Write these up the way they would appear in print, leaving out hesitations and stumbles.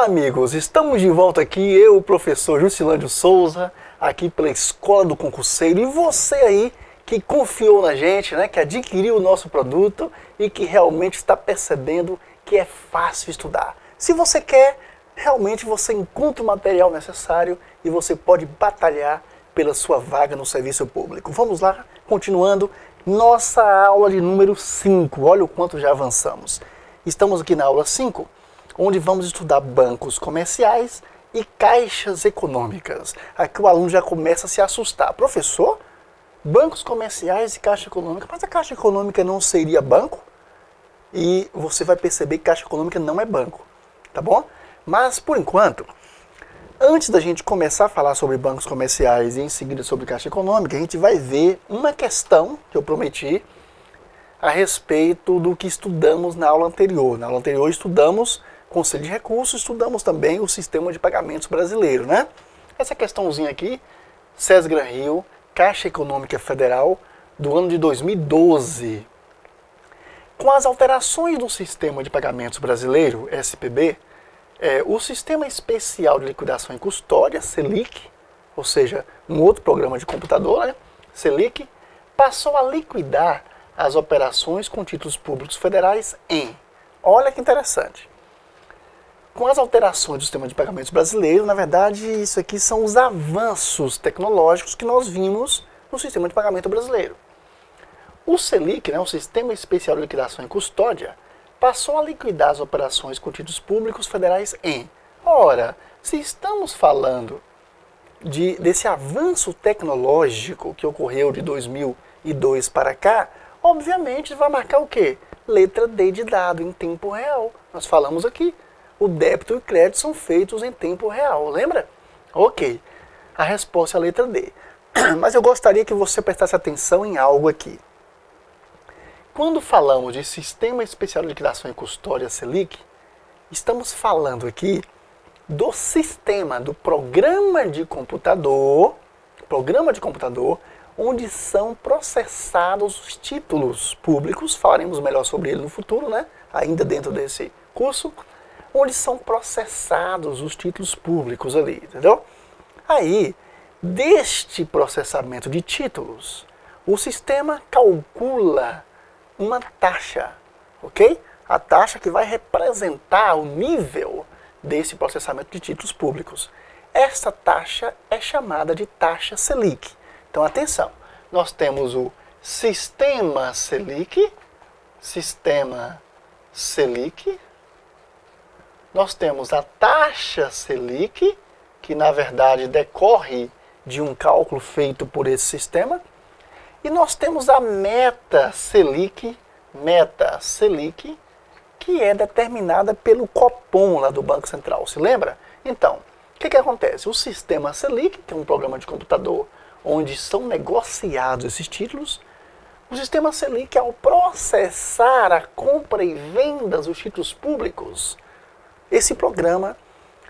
Olá, amigos! Estamos de volta aqui, eu, o professor Juscelândio Souza, aqui pela Escola do Concurseiro, e você aí que confiou na gente, né, que adquiriu o nosso produto e que realmente está percebendo que é fácil estudar. Se você quer, realmente você encontra o material necessário e você pode batalhar pela sua vaga no serviço público. Vamos lá, continuando nossa aula de número 5. Olha o quanto já avançamos. Estamos aqui na aula 5, onde vamos estudar bancos comerciais e caixas econômicas. Aqui o aluno já começa a se assustar. Professor, bancos comerciais e caixa econômica, mas a caixa econômica não seria banco? E você vai perceber que caixa econômica não é banco, tá bom? Mas, por enquanto, antes da gente começar a falar sobre bancos comerciais e em seguida sobre caixa econômica, a gente vai ver uma questão que eu prometi a respeito do que estudamos na aula anterior. Na aula anterior estudamos Conselho de Recursos, estudamos também o Sistema de Pagamentos Brasileiro, né? Essa questãozinha aqui, SESGRA-Rio, Caixa Econômica Federal, do ano de 2012. Com as alterações do Sistema de Pagamentos Brasileiro, SPB, o Sistema Especial de Liquidação e Custódia, SELIC, ou seja, um outro programa de computador, né? SELIC, passou a liquidar as operações com títulos públicos federais em... Olha que interessante. Com as alterações do Sistema de Pagamentos Brasileiro, na verdade, isso aqui são os avanços tecnológicos que nós vimos no Sistema de Pagamento Brasileiro. O SELIC, né, o Sistema Especial de Liquidação e Custódia, passou a liquidar as operações com títulos públicos federais em... Ora, se estamos falando desse avanço tecnológico que ocorreu de 2002 para cá, obviamente vai marcar o quê? Letra D de dado em tempo real. Nós falamos aqui. O débito e o crédito são feitos em tempo real, lembra? Ok. A resposta é a letra D. Mas eu gostaria que você prestasse atenção em algo aqui. Quando falamos de Sistema Especial de Liquidação e Custódia, SELIC, estamos falando aqui do sistema, do programa de computador, onde são processados os títulos públicos, falaremos melhor sobre ele no futuro, né? Ainda dentro desse curso, onde são processados os títulos públicos ali, entendeu? Aí, deste processamento de títulos, o sistema calcula uma taxa, ok? A taxa que vai representar o nível desse processamento de títulos públicos. Essa taxa é chamada de taxa SELIC. Então, atenção, nós temos o Sistema SELIC, nós temos a taxa SELIC, que na verdade decorre de um cálculo feito por esse sistema, e nós temos a meta SELIC, que é determinada pelo Copom lá do Banco Central, se lembra? Então, o que acontece? O sistema SELIC, que é um programa de computador onde são negociados esses títulos, o sistema SELIC, ao processar a compra e venda dos títulos públicos, esse programa,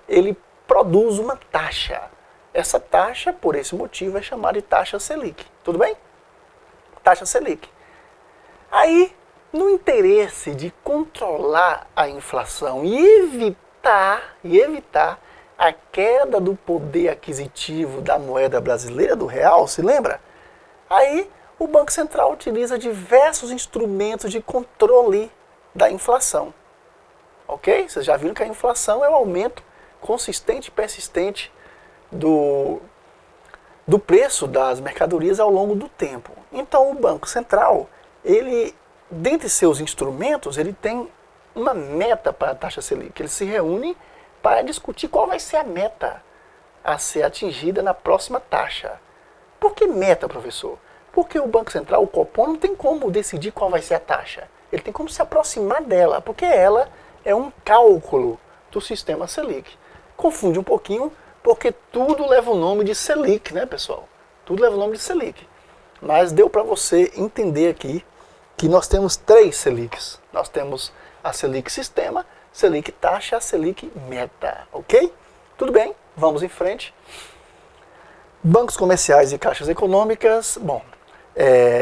ele produz uma taxa. Essa taxa, por esse motivo, é chamada de taxa SELIC. Tudo bem? Taxa SELIC. Aí, no interesse de controlar a inflação e evitar a queda do poder aquisitivo da moeda brasileira, do real, se lembra? Aí, o Banco Central utiliza diversos instrumentos de controle da inflação. Ok? Vocês já viram que a inflação é o aumento consistente e persistente do preço das mercadorias ao longo do tempo. Então, o Banco Central, dentre seus instrumentos, ele tem uma meta para a taxa SELIC. Ele se reúne para discutir qual vai ser a meta a ser atingida na próxima taxa. Por que meta, professor? Porque o Banco Central, o Copom, não tem como decidir qual vai ser a taxa. Ele tem como se aproximar dela, porque ela é um cálculo do sistema SELIC. Confunde um pouquinho, porque tudo leva o nome de SELIC, né, pessoal? Tudo leva o nome de SELIC. Mas deu para você entender aqui que nós temos 3 SELICs. Nós temos a SELIC Sistema, SELIC Taxa, a SELIC Meta, ok? Tudo bem, vamos em frente. Bancos comerciais e caixas econômicas. Bom,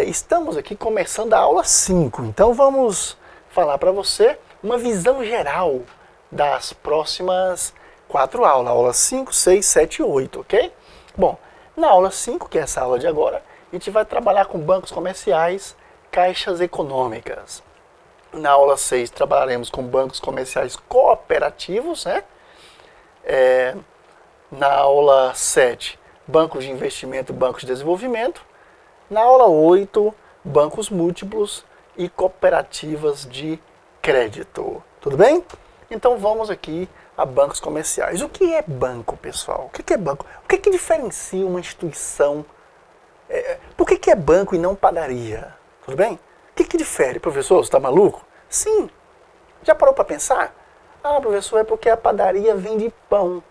estamos aqui começando a aula 5, então vamos falar para você uma visão geral das próximas 4 aulas, aula 5, 6, 7 e 8, ok? Bom, na aula 5, que é essa aula de agora, a gente vai trabalhar com bancos comerciais, caixas econômicas. Na aula 6, trabalharemos com bancos comerciais cooperativos, né? Na aula 7, bancos de investimento, bancos de desenvolvimento. Na aula 8, bancos múltiplos e cooperativas de crédito. Tudo bem? Então vamos aqui a bancos comerciais. O que é banco, pessoal? O que é banco? O que diferencia uma instituição? Por que é banco e não padaria? Tudo bem? O que difere? Professor, você está maluco? Sim. Já parou para pensar? Ah, professor, é porque a padaria vende pão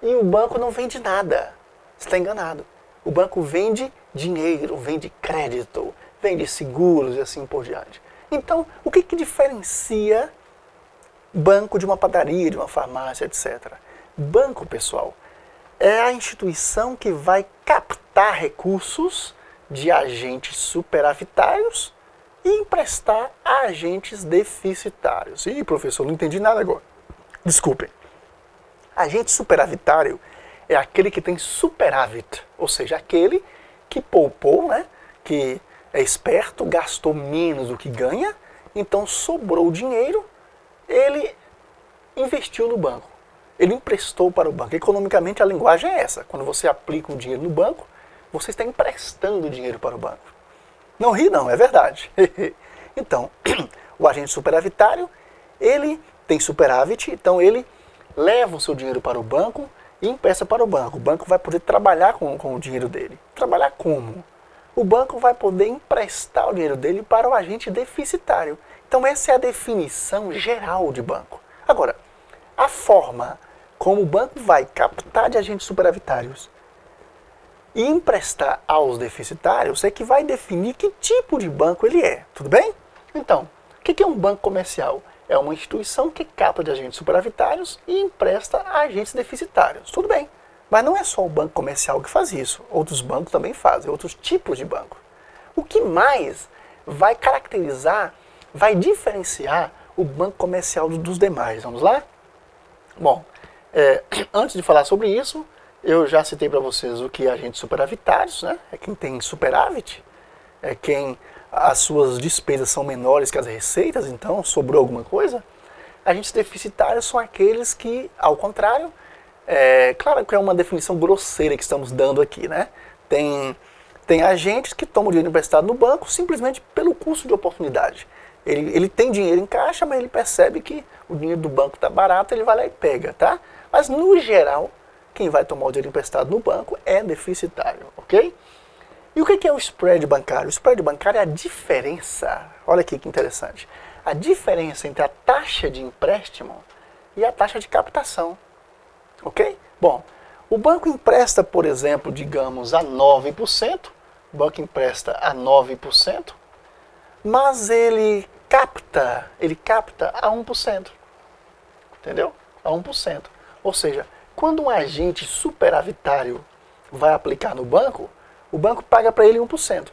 e o banco não vende nada. Você está enganado. O banco vende dinheiro, vende crédito, vende seguros e assim por diante. Então, o que diferencia banco de uma padaria, de uma farmácia, etc. Banco, pessoal, é a instituição que vai captar recursos de agentes superavitários e emprestar a agentes deficitários. Ih, professor, não entendi nada agora. Desculpem. Agente superavitário é aquele que tem superávit, ou seja, aquele que poupou, né, que é esperto, gastou menos do que ganha, então sobrou dinheiro, ele investiu no banco. Ele emprestou para o banco. Economicamente, a linguagem é essa. Quando você aplica o dinheiro no banco, você está emprestando dinheiro para o banco. Não ri não, é verdade. Então, o agente superavitário, ele tem superávit, então ele leva o seu dinheiro para o banco e empresta para o banco. O banco vai poder trabalhar com o dinheiro dele. Trabalhar como? O banco vai poder emprestar o dinheiro dele para o agente deficitário. Então essa é a definição geral de banco. Agora, a forma como o banco vai captar de agentes superavitários e emprestar aos deficitários é que vai definir que tipo de banco ele é. Tudo bem? Então, o que é um banco comercial? É uma instituição que capta de agentes superavitários e empresta a agentes deficitários. Tudo bem. Mas não é só o banco comercial que faz isso. Outros bancos também fazem, outros tipos de banco. O que mais vai caracterizar, vai diferenciar o banco comercial dos demais? Vamos lá? Bom, antes de falar sobre isso, eu já citei para vocês o que é agentes superavitários, né? É quem tem superávit, é quem as suas despesas são menores que as receitas, então sobrou alguma coisa. Agentes deficitários são aqueles que, ao contrário, claro que é uma definição grosseira que estamos dando aqui, né? Tem agentes que tomam dinheiro emprestado no banco simplesmente pelo custo de oportunidade. Ele tem dinheiro em caixa, mas ele percebe que o dinheiro do banco está barato, ele vai lá e pega, tá? Mas, no geral, quem vai tomar o dinheiro emprestado no banco é deficitário, ok? E o que é o spread bancário? O spread bancário é a diferença, olha aqui que interessante, a diferença entre a taxa de empréstimo e a taxa de captação, ok? Bom, o banco empresta, por exemplo, digamos, a 9%, o banco empresta a 9%, mas ele capta a 1%, entendeu? A 1%. Ou seja, quando um agente superavitário vai aplicar no banco, o banco paga para ele 1%.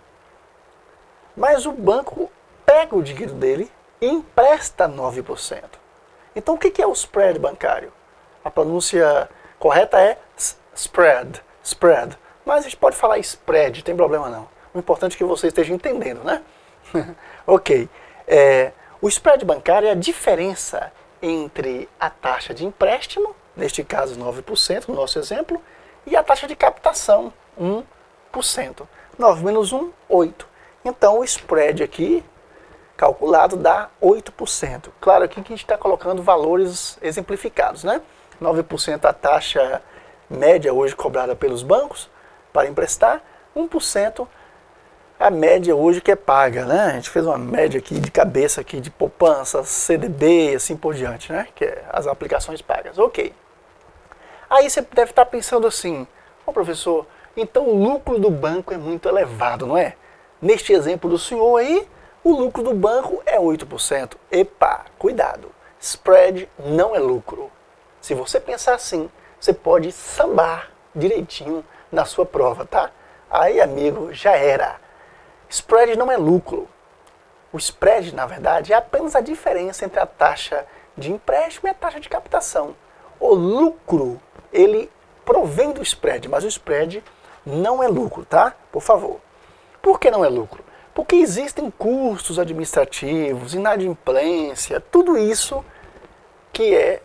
Mas o banco pega o dinheiro dele e empresta 9%. Então o que é o spread bancário? A pronúncia correta é spread. Mas a gente pode falar spread, não tem problema não. O importante é que você esteja entendendo, né? Ok. O spread bancário é a diferença entre a taxa de empréstimo, neste caso 9%, no nosso exemplo, e a taxa de captação, 1%. 9 menos 1, 8. Então o spread aqui, calculado, dá 8%. Claro aqui que a gente está colocando valores exemplificados, né? 9% a taxa média hoje cobrada pelos bancos para emprestar, 1% a média hoje que é paga, né? A gente fez uma média aqui de cabeça aqui de poupança, CDB e assim por diante, né? Que é as aplicações pagas. Ok. Aí você deve estar pensando assim, professor, então o lucro do banco é muito elevado, não é? Neste exemplo do senhor aí, o lucro do banco é 8%. Epa, cuidado, spread não é lucro. Se você pensar assim, você pode sambar direitinho na sua prova, tá? Aí, amigo, já era. Spread não é lucro. O spread, na verdade, é apenas a diferença entre a taxa de empréstimo e a taxa de captação. O lucro, ele provém do spread, mas o spread não é lucro, tá? Por favor. Por que não é lucro? Porque existem custos administrativos, inadimplência, tudo isso que é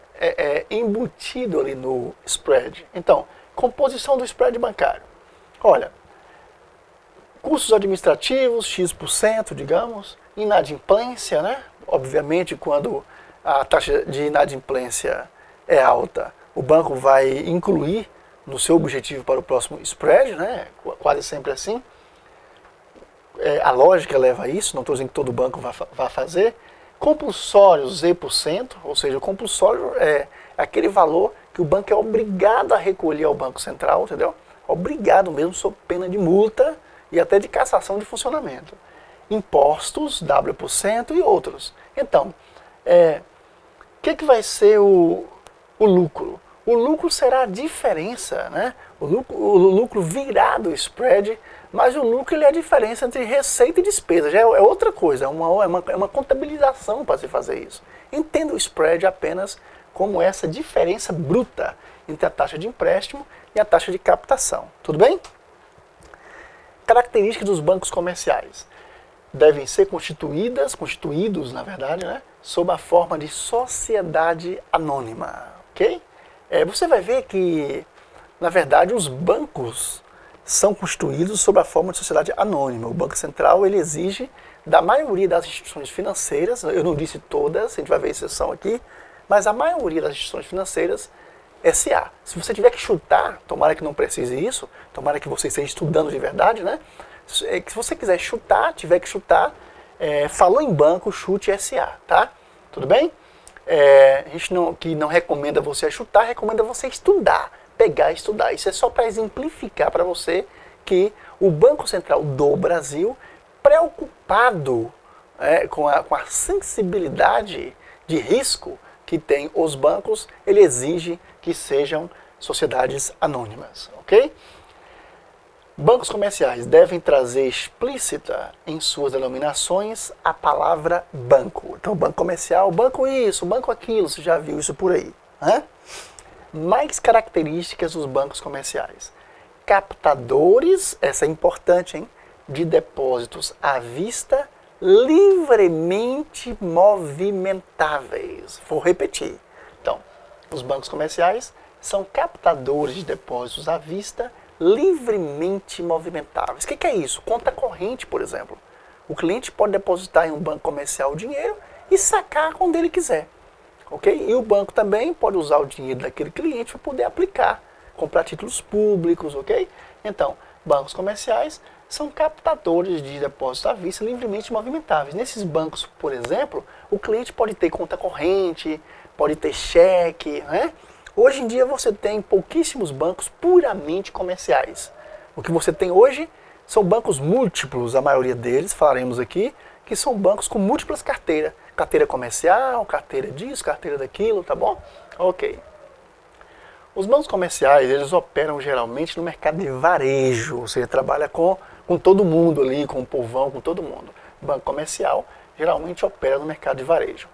embutido ali no spread. Então, composição do spread bancário. Olha, custos administrativos, X%, digamos, inadimplência, né? Obviamente, quando a taxa de inadimplência é alta, o banco vai incluir no seu objetivo para o próximo spread, né? Quase sempre assim. A lógica leva a isso, não estou dizendo que todo banco vai fazer. Compulsório, Z%, ou seja, o compulsório é aquele valor que o banco é obrigado a recolher ao Banco Central, entendeu? Obrigado mesmo, sob pena de multa e até de cassação de funcionamento. Impostos, W% e outros. Então, o que vai ser o lucro? O lucro será a diferença, né? O lucro virá do spread, mas o lucro ele é a diferença entre receita e despesa. Já é outra coisa, é uma contabilização para se fazer isso. Entenda o spread apenas como essa diferença bruta entre a taxa de empréstimo e a taxa de captação. Tudo bem? Características dos bancos comerciais. Devem ser constituídos, na verdade, né, sob a forma de sociedade anônima. Ok? Você vai ver que, na verdade, os bancos são constituídos sob a forma de sociedade anônima. O Banco Central ele exige da maioria das instituições financeiras, eu não disse todas, a gente vai ver exceção aqui, mas a maioria das instituições financeiras SA. Se você tiver que chutar, tomara que não precise isso, tomara que você esteja estudando de verdade, né? Se você quiser chutar, tiver que chutar, falou em banco, chute SA, tá? Tudo bem? A gente não recomenda você chutar, recomenda você estudar, pegar e estudar. Isso é só para exemplificar para você que o Banco Central do Brasil, preocupado com a sensibilidade de risco que tem os bancos, ele exige que sejam sociedades anônimas, ok? Bancos comerciais devem trazer explícita em suas denominações a palavra banco. Então, banco comercial, banco isso, banco aquilo, você já viu isso por aí. Né? Mais características dos bancos comerciais. Captadores, essa é importante, hein? De depósitos à vista, livremente movimentáveis. Vou repetir. Então, os bancos comerciais são captadores de depósitos à vista, livremente movimentáveis. O que é isso? Conta corrente, por exemplo. O cliente pode depositar em um banco comercial o dinheiro e sacar quando ele quiser. Ok? E o banco também pode usar o dinheiro daquele cliente para poder aplicar, comprar títulos públicos, ok? Então, bancos comerciais são captadores de depósitos à vista livremente movimentáveis. Nesses bancos, por exemplo, o cliente pode ter conta corrente, pode ter cheque, né? Hoje em dia você tem pouquíssimos bancos puramente comerciais. O que você tem hoje são bancos múltiplos, a maioria deles, falaremos aqui, que são bancos com múltiplas carteiras. Carteira comercial, carteira disso, carteira daquilo, tá bom? Ok. Os bancos comerciais, eles operam geralmente no mercado de varejo, ou seja, trabalha com todo mundo ali, com o povão, com todo mundo. O banco comercial geralmente opera no mercado de varejo.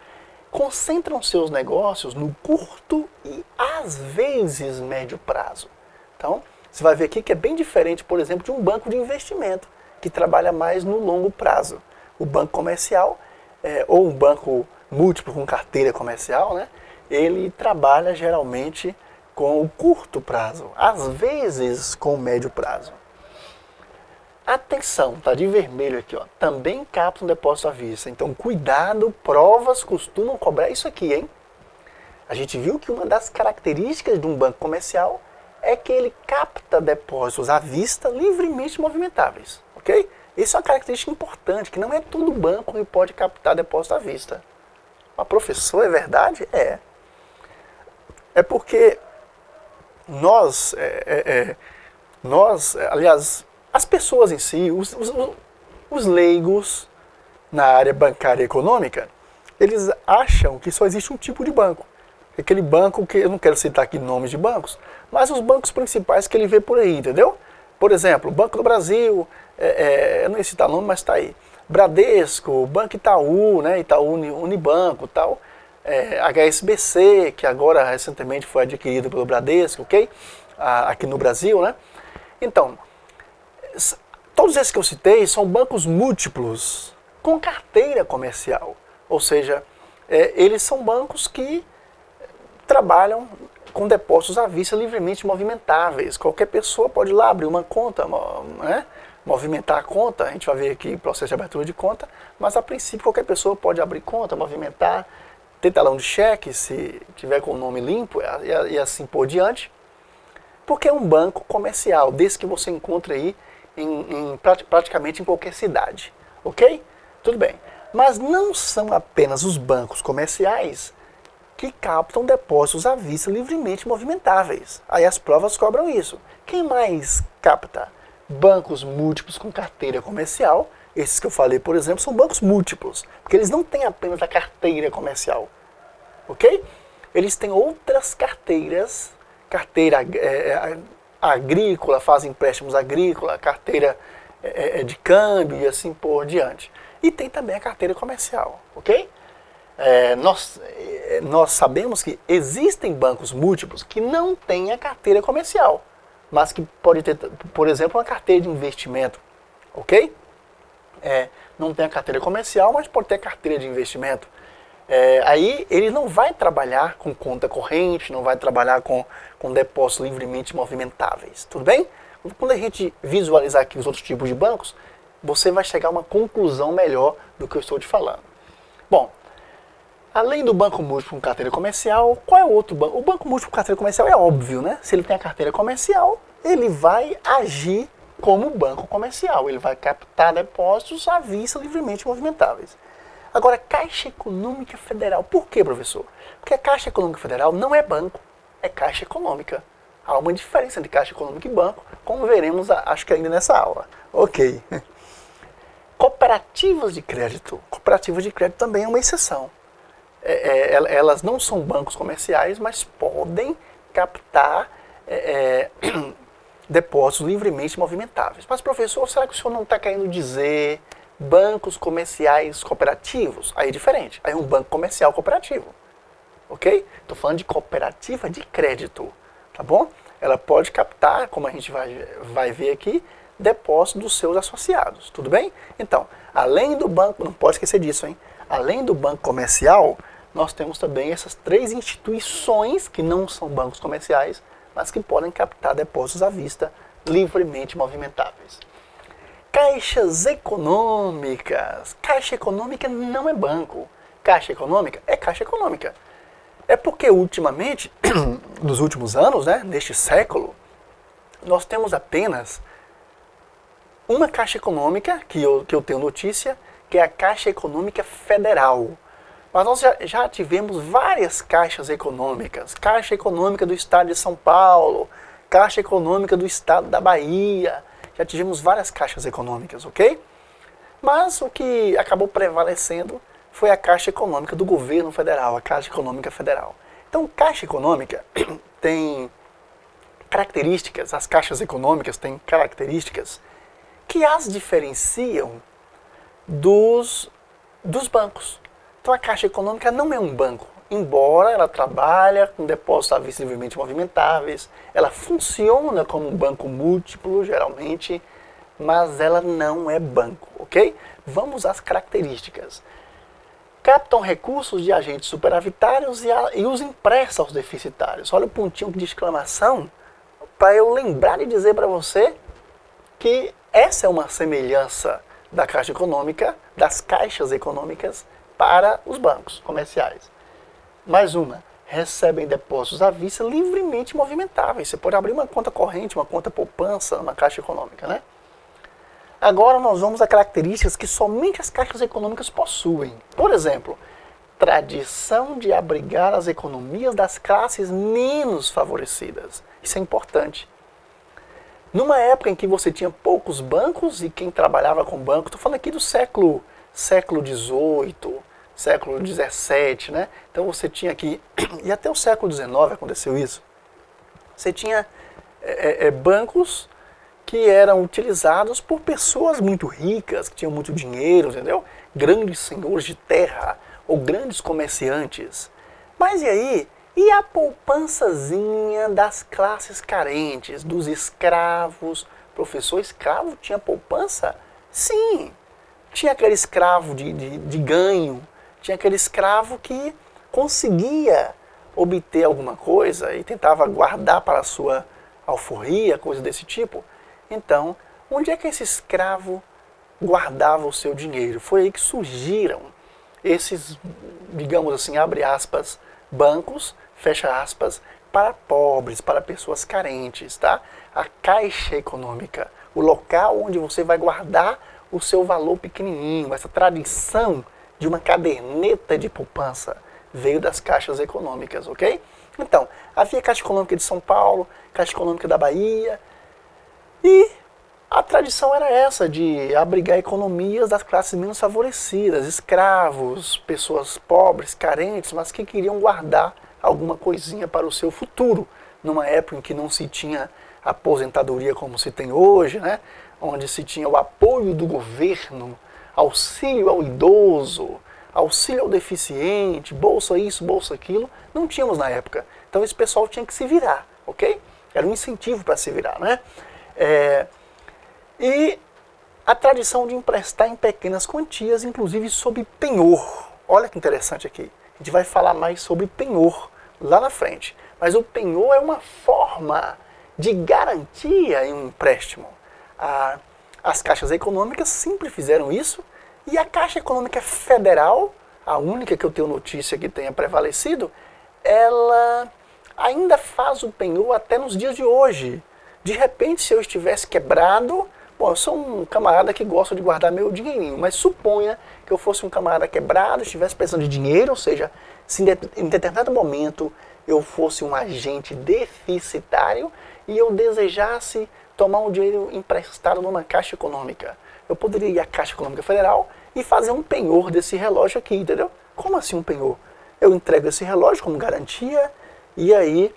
Concentram seus negócios no curto e, às vezes, médio prazo. Então, você vai ver aqui que é bem diferente, por exemplo, de um banco de investimento, que trabalha mais no longo prazo. O banco comercial, ou um banco múltiplo com carteira comercial, né, ele trabalha geralmente com o curto prazo, às vezes com o médio prazo. Atenção, tá de vermelho aqui, ó. Também captam depósito à vista. Então, cuidado, provas costumam cobrar isso aqui, hein? A gente viu que uma das características de um banco comercial é que ele capta depósitos à vista livremente movimentáveis, ok? Isso é uma característica importante, que não é todo banco que pode captar depósito à vista. Mas, professor, é verdade? É porque nós, aliás, as pessoas em si, os leigos na área bancária e econômica, eles acham que só existe um tipo de banco. Aquele banco que, eu não quero citar aqui nomes de bancos, mas os bancos principais que ele vê por aí, entendeu? Por exemplo, Banco do Brasil, eu não ia citar nome, mas está aí. Bradesco, Banco Itaú, né, Itaú Unibanco e tal. HSBC, que agora recentemente foi adquirido pelo Bradesco, ok? Aqui no Brasil, né? Então, todos esses que eu citei são bancos múltiplos com carteira comercial. Ou seja, eles são bancos que trabalham com depósitos à vista livremente movimentáveis. Qualquer pessoa pode ir lá abrir uma conta, né? Movimentar a conta. A gente vai ver aqui o processo de abertura de conta, mas a princípio qualquer pessoa pode abrir conta, movimentar, ter talão de cheque, se tiver com o nome limpo e assim por diante. Porque é um banco comercial, desse que você encontra aí praticamente em qualquer cidade, ok? Tudo bem. Mas não são apenas os bancos comerciais que captam depósitos à vista livremente movimentáveis. Aí as provas cobram isso. Quem mais capta? Bancos múltiplos com carteira comercial. Esses que eu falei, por exemplo, são bancos múltiplos, porque eles não têm apenas a carteira comercial, ok? Eles têm outras carteiras, carteira agrícola, fazem empréstimos agrícola, carteira de câmbio e assim por diante. E tem também a carteira comercial, ok? Nós sabemos que existem bancos múltiplos que não têm a carteira comercial, mas que pode ter, por exemplo, uma carteira de investimento, ok? Não tem a carteira comercial, mas pode ter a carteira de investimento. Aí ele não vai trabalhar com conta corrente, não vai trabalhar com depósitos livremente movimentáveis, tudo bem? Quando a gente visualizar aqui os outros tipos de bancos, você vai chegar a uma conclusão melhor do que eu estou te falando. Bom, além do banco múltiplo com carteira comercial, qual é o outro banco? O banco múltiplo com carteira comercial é óbvio, né? Se ele tem a carteira comercial, ele vai agir como banco comercial. Ele vai captar depósitos à vista livremente movimentáveis. Agora, Caixa Econômica Federal. Por quê, professor? Porque a Caixa Econômica Federal não é banco, é Caixa Econômica. Há uma diferença entre Caixa Econômica e banco, como veremos, acho que ainda nessa aula. Ok. Cooperativas de crédito. Cooperativas de crédito também é uma exceção. Elas não são bancos comerciais, mas podem captar depósitos livremente movimentáveis. Mas, professor, será que o senhor não está querendo dizer bancos comerciais cooperativos? Aí é diferente. Aí é um banco comercial cooperativo. Ok? Estou falando de cooperativa de crédito. Tá bom? Ela pode captar, como a gente vai ver aqui, depósitos dos seus associados. Tudo bem? Então, além do banco, não pode esquecer disso, hein? Além do banco comercial, nós temos também essas três instituições que não são bancos comerciais, mas que podem captar depósitos à vista livremente movimentáveis. Caixas econômicas. Caixa econômica não é banco. Caixa econômica é caixa econômica. É porque ultimamente, nos últimos anos, né, neste século, nós temos apenas uma caixa econômica, que eu tenho notícia, que é a Caixa Econômica Federal. Mas nós já tivemos várias caixas econômicas. Caixa Econômica do Estado de São Paulo, Caixa Econômica do Estado da Bahia. Já tivemos várias caixas econômicas, ok? Mas o que acabou prevalecendo foi a Caixa Econômica do Governo Federal, a Caixa Econômica Federal. Então, Caixa Econômica tem características, as caixas econômicas têm características que as diferenciam dos bancos. Então a Caixa Econômica não é um banco, embora ela trabalhe com depósitos à vista livremente movimentáveis, ela funciona como um banco múltiplo, geralmente, mas ela não é banco, ok? Vamos às características. Captam recursos de agentes superavitários e os emprestam aos deficitários. Olha o pontinho de exclamação para eu lembrar e dizer para você que essa é uma semelhança da Caixa Econômica, das caixas econômicas para os bancos comerciais. Mais uma, recebem depósitos à vista livremente movimentáveis. Você pode abrir uma conta corrente, uma conta poupança, uma Caixa Econômica, né? Agora nós vamos a características que somente as caixas econômicas possuem. Por exemplo, tradição de abrigar as economias das classes menos favorecidas. Isso é importante. Numa época em que você tinha poucos bancos e quem trabalhava com banco, estou falando aqui do século XVIII, século XVII, né? Então você tinha aqui, e até o século XIX aconteceu isso, você tinha bancos que eram utilizados por pessoas muito ricas, que tinham muito dinheiro, entendeu? Grandes senhores de terra ou grandes comerciantes. Mas e aí? E a poupançazinha das classes carentes, dos escravos? Professor escravo tinha poupança? Sim. Tinha aquele escravo de ganho, tinha aquele escravo que conseguia obter alguma coisa e tentava guardar para a sua alforria, coisa desse tipo. Então, onde é que esse escravo guardava o seu dinheiro? Foi aí que surgiram esses, digamos assim, abre aspas, bancos, fecha aspas, para pobres, para pessoas carentes, tá? A Caixa Econômica, o local onde você vai guardar o seu valor pequenininho. Essa tradição de uma caderneta de poupança veio das caixas econômicas, ok? Então, havia Caixa Econômica de São Paulo, Caixa Econômica da Bahia, e a tradição era essa, de abrigar economias das classes menos favorecidas, escravos, pessoas pobres, carentes, mas que queriam guardar alguma coisinha para o seu futuro, numa época em que não se tinha aposentadoria como se tem hoje, né? Onde se tinha o apoio do governo, auxílio ao idoso, auxílio ao deficiente, bolsa isso, bolsa aquilo, não tínhamos na época. Então esse pessoal tinha que se virar, ok? Era um incentivo para se virar, né? E a tradição de emprestar em pequenas quantias, inclusive sob penhor. Olha que interessante aqui. A gente vai falar mais sobre penhor lá na frente. Mas o penhor é uma forma de garantia em um empréstimo. As caixas econômicas sempre fizeram isso, e a Caixa Econômica Federal, a única que eu tenho notícia que tenha prevalecido, ela ainda faz o penhor até nos dias de hoje. De repente, se eu estivesse quebrado, bom, eu sou um camarada que gosta de guardar meu dinheirinho, mas suponha que eu fosse um camarada quebrado, estivesse precisando de dinheiro, ou seja, se em determinado momento eu fosse um agente deficitário e eu desejasse tomar um dinheiro emprestado numa Caixa Econômica. Eu poderia ir à Caixa Econômica Federal e fazer um penhor desse relógio aqui, entendeu? Como assim um penhor? Eu entrego esse relógio como garantia e aí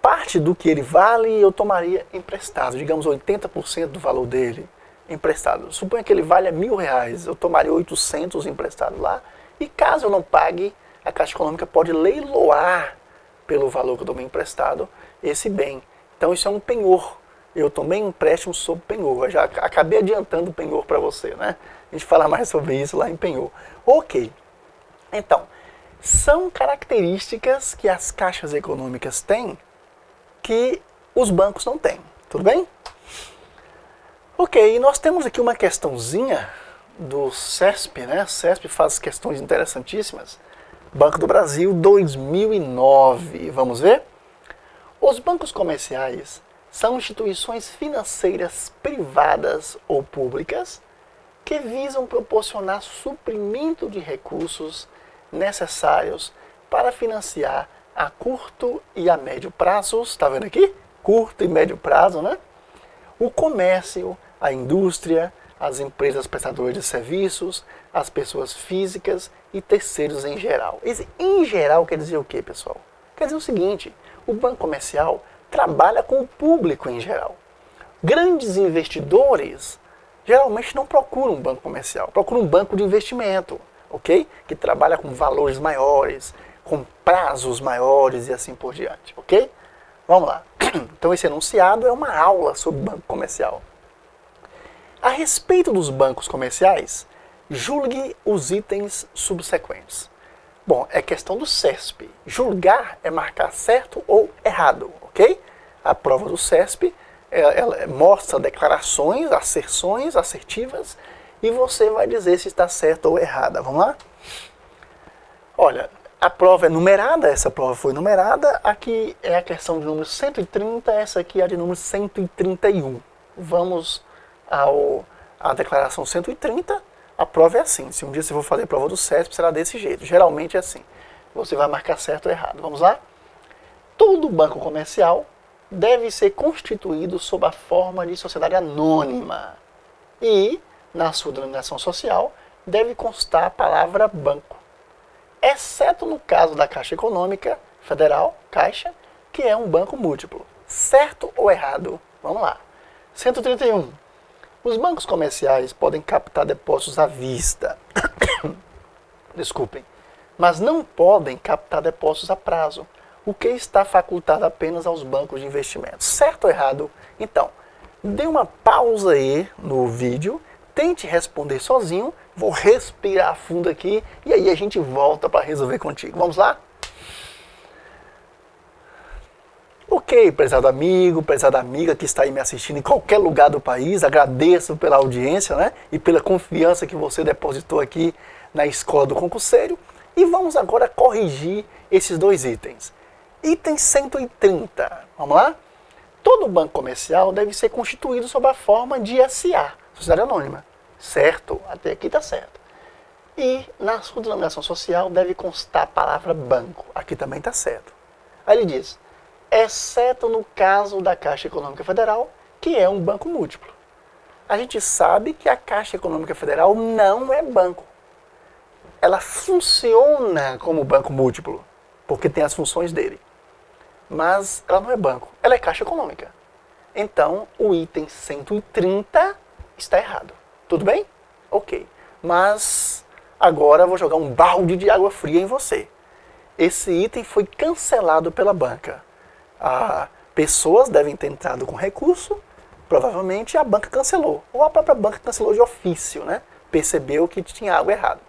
parte do que ele vale eu tomaria emprestado, digamos 80% do valor dele emprestado. Suponha que ele valha R$1.000, eu tomaria 800 emprestado lá, e caso eu não pague, a Caixa Econômica pode leiloar pelo valor que eu tomei emprestado esse bem. Então isso é um penhor. Eu tomei um empréstimo sob penhor. Eu já acabei adiantando o penhor para você, né? A gente fala mais sobre isso lá em penhor. Ok. Então, são características que as caixas econômicas têm que os bancos não têm. Tudo bem? Ok, e nós temos aqui uma questãozinha do CESP, né? O CESP faz questões interessantíssimas. Banco do Brasil, 2009. Vamos ver? Os bancos comerciais são instituições financeiras privadas ou públicas que visam proporcionar suprimento de recursos necessários para financiar a curto e a médio prazos, está vendo aqui? Curto e médio prazo, né? O comércio, a indústria, as empresas prestadoras de serviços, as pessoas físicas e terceiros em geral. Esse em geral quer dizer o quê, pessoal? Quer dizer o seguinte, o banco comercial trabalha com o público em geral. Grandes investidores geralmente não procuram um banco comercial, procuram um banco de investimento, ok? Que trabalha com valores maiores, com prazos maiores e assim por diante, ok? Vamos lá. Então esse enunciado é uma aula sobre banco comercial. A respeito dos bancos comerciais, julgue os itens subsequentes. Bom, é questão do CESP. Julgar é marcar certo ou errado, ok? A prova do CESP ela mostra declarações, asserções assertivas e você vai dizer se está certa ou errada. Vamos lá? Olha, a prova é numerada, essa prova foi numerada. Aqui é a questão de número 130, essa aqui é a de número 131. Vamos à declaração 130. A prova é assim. Se um dia você for fazer a prova do CESP, será desse jeito. Geralmente é assim. Você vai marcar certo ou errado. Vamos lá? Todo banco comercial deve ser constituído sob a forma de sociedade anônima. E, na sua denominação social, deve constar a palavra banco. Exceto no caso da Caixa Econômica Federal, Caixa, que é um banco múltiplo. Certo ou errado? Vamos lá. 131. Os bancos comerciais podem captar depósitos à vista. Desculpem. mas não podem captar depósitos a prazo, o que está facultado apenas aos bancos de investimentos. Certo ou errado? Então, dê uma pausa aí no vídeo, tente responder sozinho, vou respirar fundo aqui e aí a gente volta para resolver contigo. Vamos lá? Ok, prezado amigo, prezada amiga que está aí me assistindo em qualquer lugar do país, agradeço pela audiência, né, e pela confiança que você depositou aqui na Escola do Concurseiro. E vamos agora corrigir esses dois itens. Item 130, vamos lá? Todo banco comercial deve ser constituído sob a forma de SA, Sociedade Anônima. Certo? Até aqui está certo. E na sua denominação social deve constar a palavra banco. Aqui também está certo. Aí ele diz, exceto no caso da Caixa Econômica Federal, que é um banco múltiplo. A gente sabe que a Caixa Econômica Federal não é banco. Ela funciona como banco múltiplo, porque tem as funções dele. Mas ela não é banco, ela é Caixa Econômica. Então, o item 130 está errado. Tudo bem? Ok. Mas agora eu vou jogar um balde de água fria em você. Esse item foi cancelado pela banca. Pessoas devem ter entrado com recurso, provavelmente a banca cancelou. Ou a própria banca cancelou de ofício, né? Percebeu que tinha algo errado.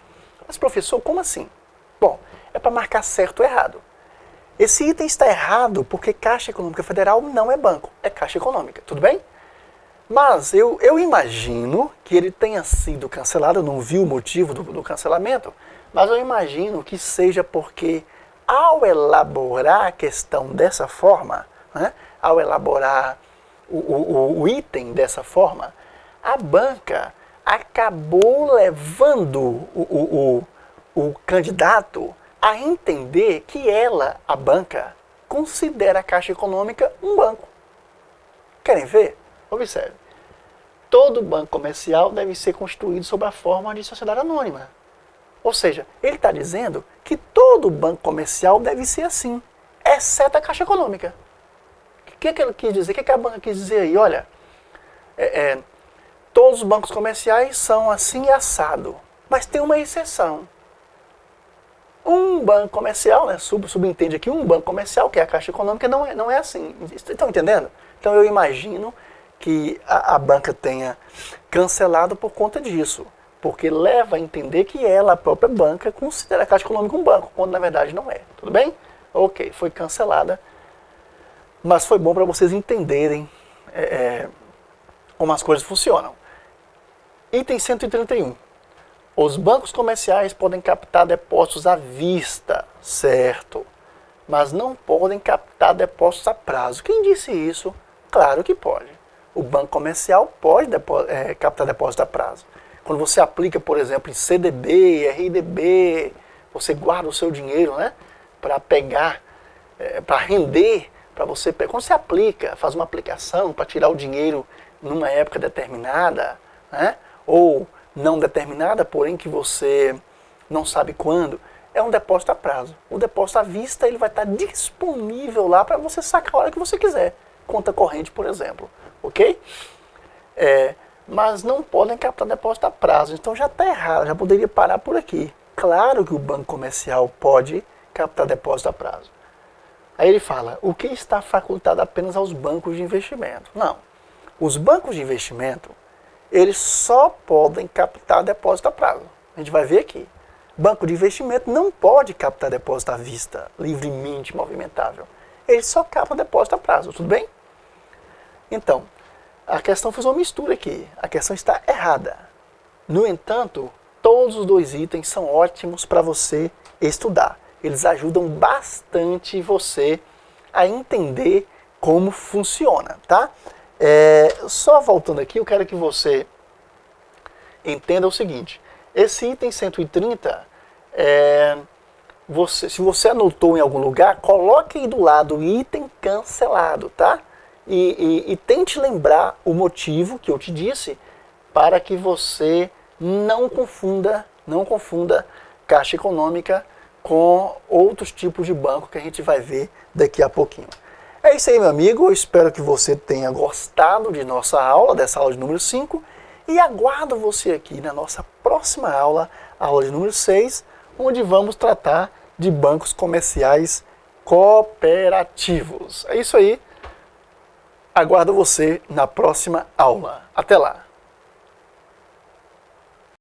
Mas professor, como assim? Bom, é para marcar certo ou errado. Esse item está errado porque Caixa Econômica Federal não é banco, é Caixa Econômica, tudo bem? Mas eu imagino que ele tenha sido cancelado, eu não vi o motivo do cancelamento, mas eu imagino que seja porque ao elaborar a questão dessa forma, né, ao elaborar o item dessa forma, a banca acabou levando o candidato a entender que ela, a banca, considera a Caixa Econômica um banco. Querem ver? Observe. Todo banco comercial deve ser constituído sob a forma de sociedade anônima. Ou seja, ele está dizendo que todo banco comercial deve ser assim, exceto a Caixa Econômica. O que ele quis dizer? O que a banca quis dizer aí? Olha, todos os bancos comerciais são assim e assado, mas tem uma exceção. Um banco comercial, né, subentende aqui, um banco comercial, que é a Caixa Econômica, não é assim. Estão entendendo? Então eu imagino que a banca tenha cancelado por conta disso, porque leva a entender que ela, a própria banca, considera a Caixa Econômica um banco, quando na verdade não é. Tudo bem? Ok, foi cancelada, mas foi bom para vocês entenderem como as coisas funcionam. Item 131. Os bancos comerciais podem captar depósitos à vista, certo, mas não podem captar depósitos a prazo. Quem disse isso? Claro que pode. O banco comercial pode captar depósito a prazo. Quando você aplica, por exemplo, em CDB, RDB, você guarda o seu dinheiro, né, para pegar, para render, para você pegar. Quando você aplica, faz uma aplicação para tirar o dinheiro numa época determinada, né, ou não determinada, porém que você não sabe quando, é um depósito a prazo. O depósito à vista ele vai estar disponível lá para você sacar a hora que você quiser. Conta corrente, por exemplo. Ok? Mas não podem captar depósito a prazo. Então já está errado, já poderia parar por aqui. Claro que o banco comercial pode captar depósito a prazo. Aí ele fala, o que está facultado apenas aos bancos de investimento? Não. Os bancos de investimento, eles só podem captar depósito a prazo. A gente vai ver aqui. Banco de investimento não pode captar depósito à vista, livremente movimentável. Ele só capta depósito a prazo, tudo bem? Então, a questão fez uma mistura aqui. A questão está errada. No entanto, todos os dois itens são ótimos para você estudar. Eles ajudam bastante você a entender como funciona, tá? Só voltando aqui, eu quero que você entenda o seguinte. Esse item 130, se você anotou em algum lugar, coloque aí do lado o item cancelado, tá? E tente lembrar o motivo que eu te disse para que você não confunda Caixa Econômica com outros tipos de banco que a gente vai ver daqui a pouquinho. É isso aí, meu amigo. Eu espero que você tenha gostado de nossa aula, dessa aula de número 5. E aguardo você aqui na nossa próxima aula, aula de número 6, onde vamos tratar de bancos comerciais cooperativos. É isso aí. Aguardo você na próxima aula. Até lá!